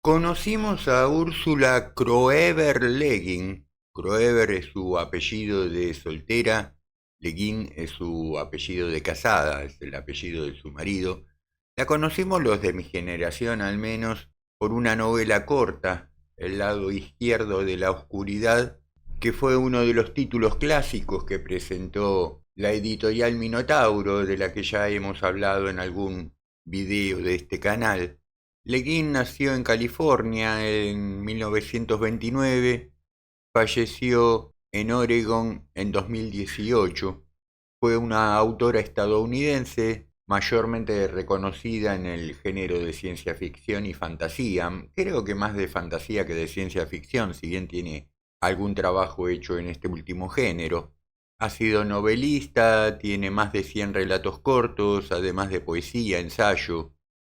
Conocimos a Úrsula Kroeber-Leggin. Kroeber es su apellido de soltera, Leguín es su apellido de casada, es el apellido de su marido. La conocimos los de mi generación al menos por una novela corta, El lado izquierdo de la oscuridad, que fue uno de los títulos clásicos que presentó la editorial Minotauro, de la que ya hemos hablado en algún video de este canal. Le Guin nació en California en 1929, falleció en Oregon en 2018. Fue una autora estadounidense mayormente reconocida en el género de ciencia ficción y fantasía. Creo que más de fantasía que de ciencia ficción, si bien tiene algún trabajo hecho en este último género. Ha sido novelista, tiene más de 100 relatos cortos, además de poesía, ensayo,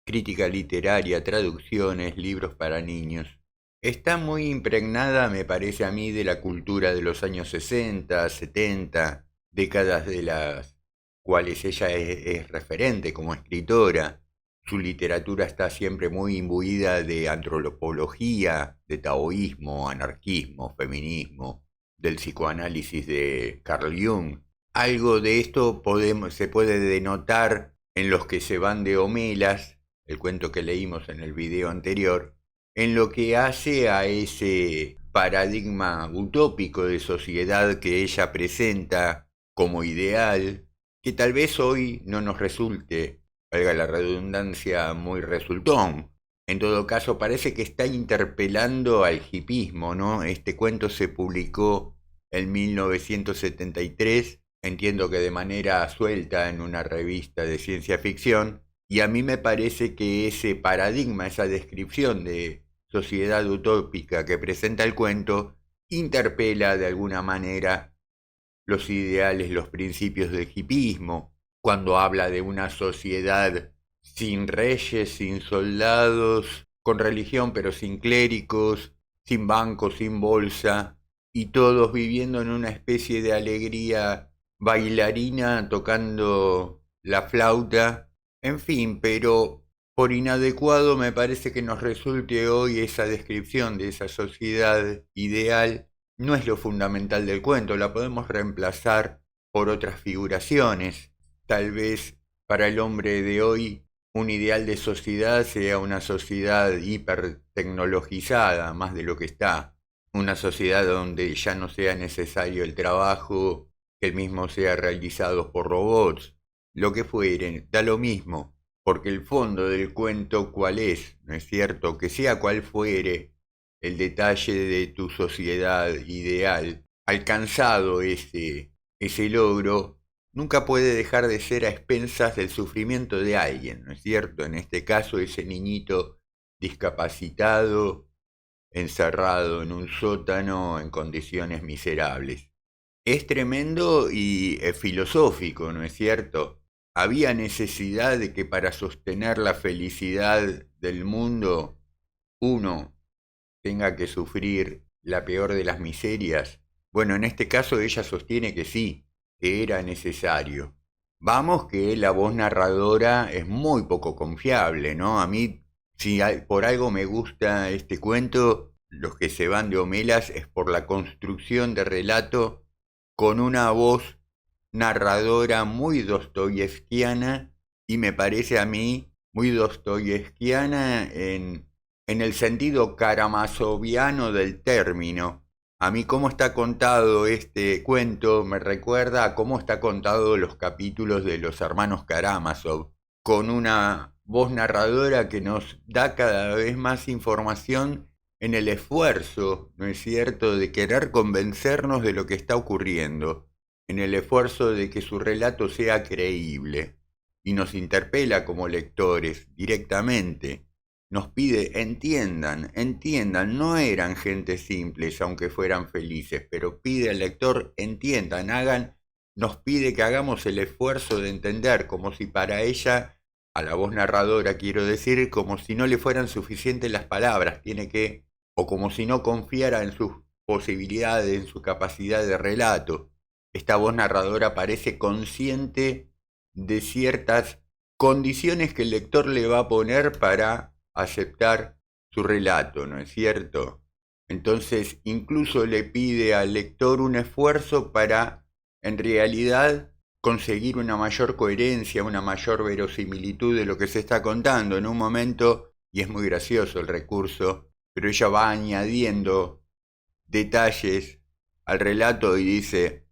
crítica literaria, traducciones, libros para niños. Está muy impregnada, me parece a mí, de la cultura de los años 60, 70, décadas de las cuales ella es referente como escritora. Su literatura está siempre muy imbuida de antropología, de taoísmo, anarquismo, feminismo, del psicoanálisis de Carl Jung. Algo de esto se puede denotar en Los que se van de Homelas, el cuento que leímos en el video anterior, en lo que hace a ese paradigma utópico de sociedad que ella presenta como ideal, que tal vez hoy no nos resulte, valga la redundancia, muy resultón. En todo caso, parece que está interpelando al hipismo, ¿no? Este cuento se publicó en 1973, entiendo que de manera suelta en una revista de ciencia ficción, y a mí me parece que ese paradigma, esa descripción de sociedad utópica que presenta el cuento, interpela de alguna manera los ideales, los principios del hipismo, cuando habla de una sociedad sin reyes, sin soldados, con religión pero sin clérigos, sin bancos, sin bolsa, y todos viviendo en una especie de alegría bailarina, tocando la flauta, en fin, pero por inadecuado me parece que nos resulte hoy esa descripción de esa sociedad ideal. No es lo fundamental del cuento, la podemos reemplazar por otras figuraciones. Tal vez para el hombre de hoy un ideal de sociedad sea una sociedad hipertecnologizada, más de lo que está. Una sociedad donde ya no sea necesario el trabajo, que el mismo sea realizado por robots, lo que fuere, da lo mismo, porque el fondo del cuento cuál es, ¿no es cierto? Que sea cual fuere el detalle de tu sociedad ideal, alcanzado ese logro, nunca puede dejar de ser a expensas del sufrimiento de alguien, ¿no es cierto? En este caso, ese niñito discapacitado, encerrado en un sótano en condiciones miserables. Es tremendo y filosófico, ¿no es cierto? Había necesidad de que para sostener la felicidad del mundo uno tenga que sufrir la peor de las miserias. Bueno, en este caso ella sostiene que sí, que era necesario. Vamos que la voz narradora es muy poco confiable, ¿no? A mí, si por algo me gusta este cuento, Los que se van de Homelas, es por la construcción de relato con una voz narradora muy dostoyevskiana, y me parece a mí muy dostoyevskiana en el sentido karamazoviano del término. A mí cómo está contado este cuento me recuerda a cómo está contado los capítulos de los hermanos Karamazov, con una voz narradora que nos da cada vez más información en el esfuerzo, ¿no es cierto?, de querer convencernos de lo que está ocurriendo, en el esfuerzo de que su relato sea creíble, y nos interpela como lectores directamente. Nos pide, entiendan, entiendan, no eran gente simples aunque fueran felices, pero pide al lector, entiendan, hagan, nos pide que hagamos el esfuerzo de entender, como si para ella, a la voz narradora quiero decir, como si no le fueran suficientes las palabras, tiene que, o como si no confiara en sus posibilidades, en su capacidad de relato. Esta voz narradora parece consciente de ciertas condiciones que el lector le va a poner para aceptar su relato, ¿no es cierto? Entonces incluso le pide al lector un esfuerzo para, en realidad, conseguir una mayor coherencia, una mayor verosimilitud de lo que se está contando. En un momento, y es muy gracioso el recurso, pero ella va añadiendo detalles al relato y dice,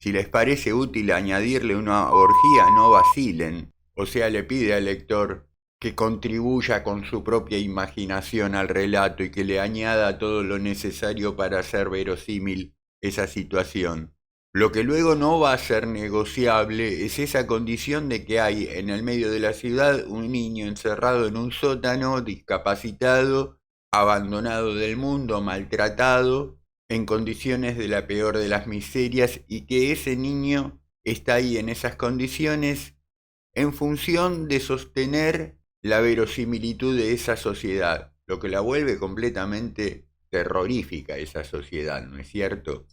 si les parece útil añadirle una orgía, no vacilen. O sea, le pide al lector que contribuya con su propia imaginación al relato y que le añada todo lo necesario para hacer verosímil esa situación. Lo que luego no va a ser negociable es esa condición de que hay en el medio de la ciudad un niño encerrado en un sótano, discapacitado, abandonado del mundo, maltratado, en condiciones de la peor de las miserias, y que ese niño está ahí en esas condiciones en función de sostener la verosimilitud de esa sociedad, lo que la vuelve completamente terrorífica esa sociedad, ¿no es cierto?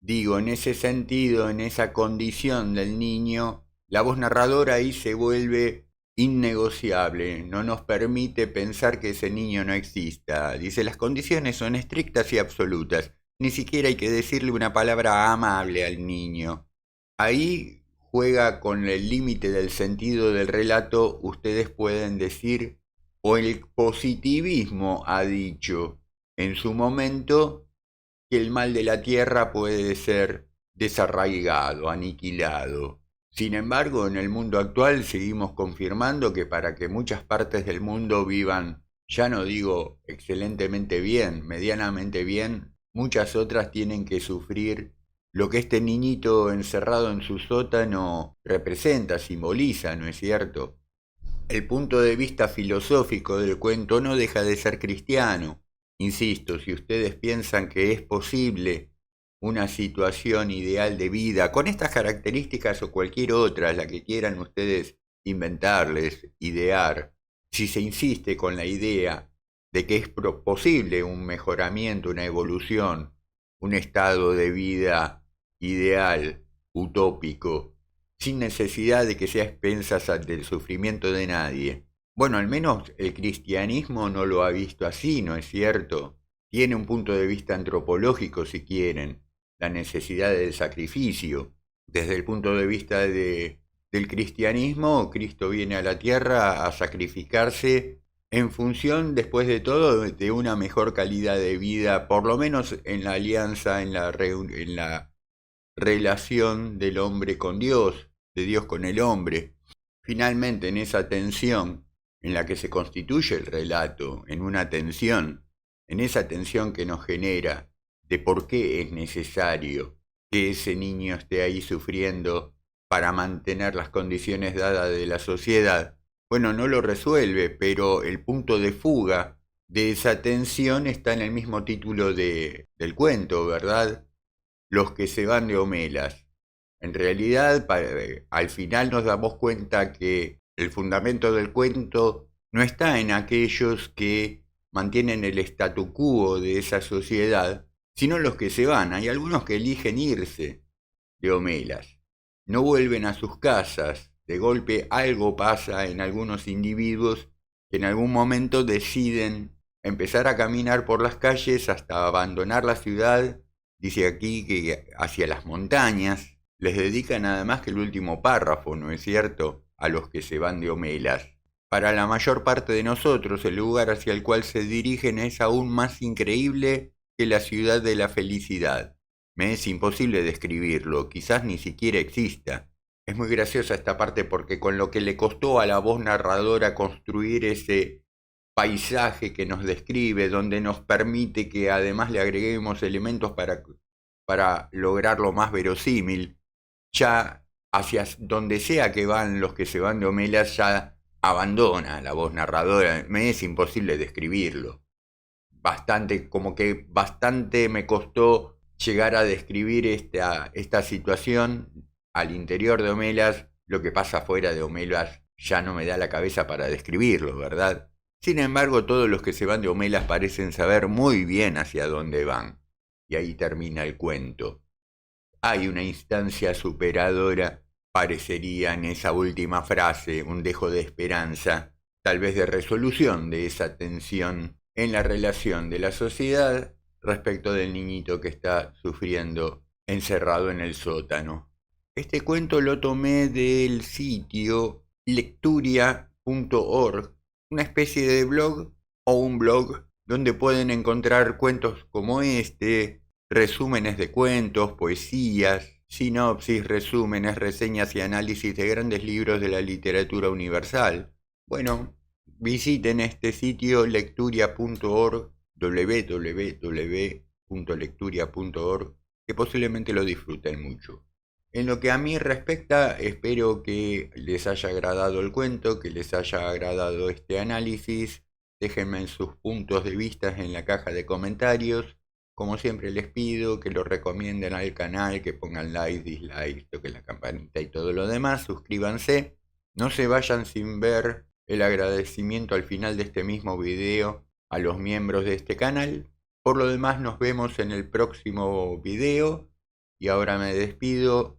Digo, en ese sentido, en esa condición del niño, la voz narradora ahí se vuelve innegociable, no nos permite pensar que ese niño no exista. Dice, las condiciones son estrictas y absolutas, ni siquiera hay que decirle una palabra amable al niño. Ahí juega con el límite del sentido del relato, ustedes pueden decir, o el positivismo ha dicho en su momento, que el mal de la tierra puede ser desarraigado, aniquilado. Sin embargo, en el mundo actual seguimos confirmando que para que muchas partes del mundo vivan, ya no digo excelentemente bien, medianamente bien, muchas otras tienen que sufrir lo que este niñito encerrado en su sótano representa, simboliza, ¿no es cierto? El punto de vista filosófico del cuento no deja de ser cristiano. Insisto, si ustedes piensan que es posible una situación ideal de vida con estas características o cualquier otra, la que quieran ustedes inventarles, idear, si se insiste con la idea de que es posible un mejoramiento, una evolución, un estado de vida ideal, utópico, sin necesidad de que sea expensas ante el sufrimiento de nadie. Bueno, al menos el cristianismo no lo ha visto así, ¿no es cierto? Tiene un punto de vista antropológico, si quieren, la necesidad del sacrificio. Desde el punto de vista del cristianismo, Cristo viene a la tierra a sacrificarse en función, después de todo, de una mejor calidad de vida, por lo menos en la alianza, en la relación del hombre con Dios, de Dios con el hombre. Finalmente, en esa tensión en la que se constituye el relato, en una tensión, en esa tensión que nos genera de por qué es necesario que ese niño esté ahí sufriendo para mantener las condiciones dadas de la sociedad, bueno, no lo resuelve, pero el punto de fuga de esa tensión está en el mismo título del cuento, ¿verdad? Los que se van de homelas. En realidad, al final nos damos cuenta que el fundamento del cuento no está en aquellos que mantienen el statu quo de esa sociedad, sino los que se van. Hay algunos que eligen irse de homelas, no vuelven a sus casas. De golpe algo pasa en algunos individuos que en algún momento deciden empezar a caminar por las calles hasta abandonar la ciudad. Dice aquí que hacia las montañas, les dedica nada más que el último párrafo, ¿no es cierto?, a los que se van de homelas. Para la mayor parte de nosotros, el lugar hacia el cual se dirigen es aún más increíble que la ciudad de la felicidad. Me es imposible describirlo, quizás ni siquiera exista. Es muy graciosa esta parte porque con lo que le costó a la voz narradora construir ese paisaje que nos describe, donde nos permite que además le agreguemos elementos para lograrlo más verosímil, ya hacia donde sea que van los que se van de homelas, ya abandona la voz narradora. Me es imposible describirlo. Bastante me costó llegar a describir esta situación al interior de homelas. Lo que pasa fuera de homelas ya no me da la cabeza para describirlo, ¿verdad? Sin embargo, todos los que se van de homelas parecen saber muy bien hacia dónde van. Y ahí termina el cuento. Hay una instancia superadora, parecería en esa última frase, un dejo de esperanza, tal vez de resolución de esa tensión en la relación de la sociedad respecto del niñito que está sufriendo encerrado en el sótano. Este cuento lo tomé del sitio lecturia.org, una especie de blog o un blog donde pueden encontrar cuentos como este, resúmenes de cuentos, poesías, sinopsis, resúmenes, reseñas y análisis de grandes libros de la literatura universal. Bueno, visiten este sitio lecturia.org, www.lecturia.org, que posiblemente lo disfruten mucho. En lo que a mí respecta, espero que les haya agradado el cuento, que les haya agradado este análisis. Déjenme sus puntos de vista en la caja de comentarios. Como siempre les pido que lo recomienden al canal, que pongan like, dislike, toquen la campanita y todo lo demás. Suscríbanse. No se vayan sin ver el agradecimiento al final de este mismo video a los miembros de este canal. Por lo demás, nos vemos en el próximo video. Y ahora me despido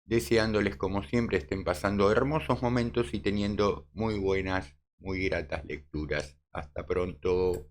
deseándoles como siempre estén pasando hermosos momentos y teniendo muy buenas, muy gratas lecturas. Hasta pronto.